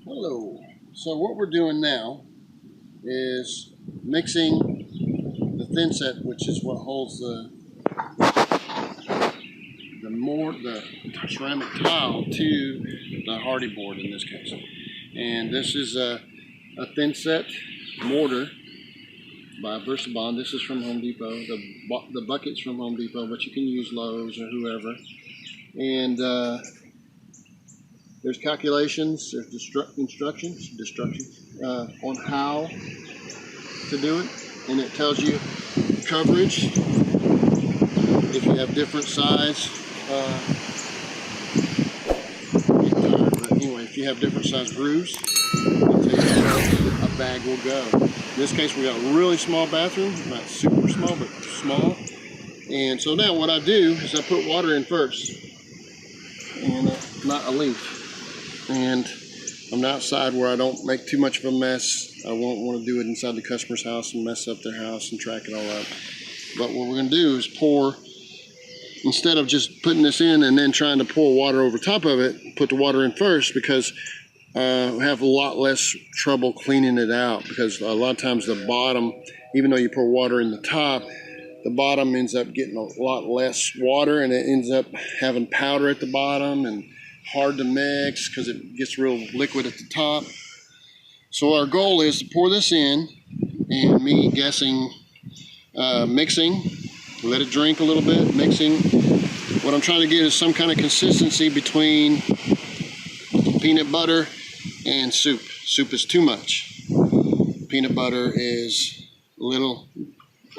Hello. So what we're doing now is mixing the thinset, which is what holds the ceramic tile to the Hardie board in this case. And this is a thinset mortar by VersaBond. This is from Home Depot. The bucket's from Home Depot, but you can use Lowe's or whoever. And there's calculations, there's instructions on how to do it, and it tells you coverage if you have different size. But anyway, if you have different size grooves, it'll tell you how a bag will go. In this case, we got a really small bathroom, not super small, but small. And so now what I do is I put water in first, and not a leaf. And I'm outside where I don't make too much of a mess. I won't want to do it inside the customer's house and mess up their house and track it all up. But what we're going to do is pour, instead of just putting this in and then trying to pour water over top of it, put the water in first, because we have a lot less trouble cleaning it out, because a lot of times the bottom, even though you pour water in the top, the bottom ends up getting a lot less water, and it ends up having powder at the bottom and hard to mix because it gets real liquid at the top. So our goal is to pour this in, and me guessing, mixing, let it drink a little bit, mixing. What I'm trying to get is some kind of consistency between peanut butter and soup. Soup is too much. Peanut butter is a little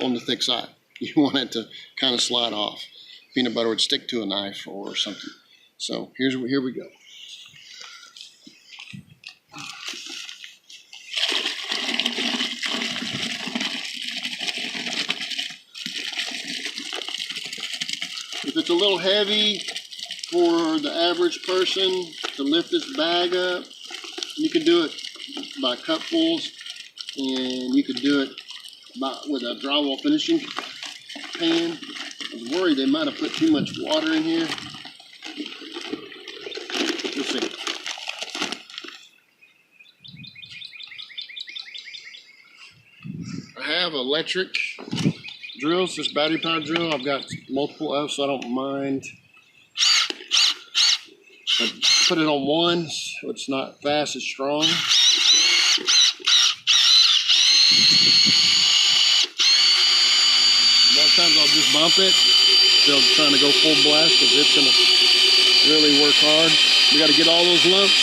on the thick side. You want it to kind of slide off. Peanut butter would stick to a knife or something. So here we go. If it's a little heavy for the average person to lift this bag up, you can do it by cupfuls, and you could do it with a drywall finishing pan. I was worried they might have put too much water in here. Let's see. I have electric drills, this battery powered drill. I've got multiple of, so I don't mind. I put it on one, so it's not fast, it's strong. A lot of times I'll just bump it instead of trying to go full blast, because it's going to really work hard. We got to get all those lumps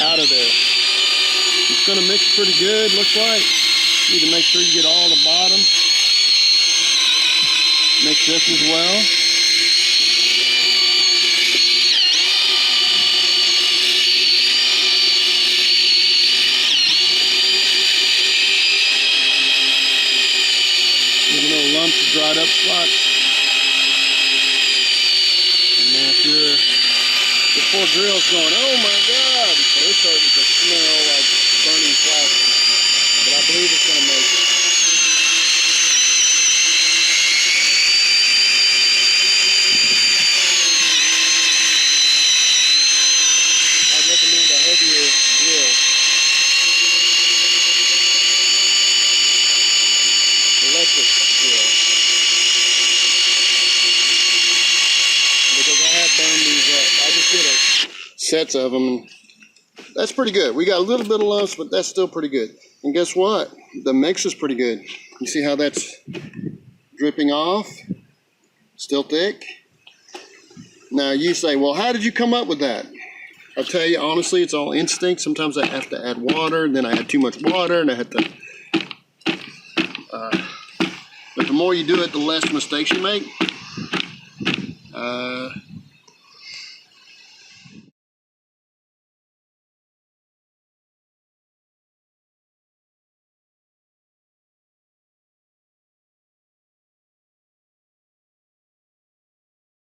out of there. It's going to mix pretty good, looks like. You need to make sure you get all the bottom. Mix this as well. Even little lumps of dried up spots. And then if you're before grill's going, oh my God, so it's starting to smell like burning plastic. But I believe it's going to make it. I'd recommend a heavier grill. Electric grill. Because I have burned these up. I just did sets of them. And that's pretty good. We got a little bit of lumps, but that's still pretty good. And guess what? The mix is pretty good. You see how that's dripping off? Still thick. Now you say, well, how did you come up with that? I'll tell you, honestly, it's all instinct. Sometimes I have to add water, and then I had too much water, and I had to... but the more you do it, the less mistakes you make.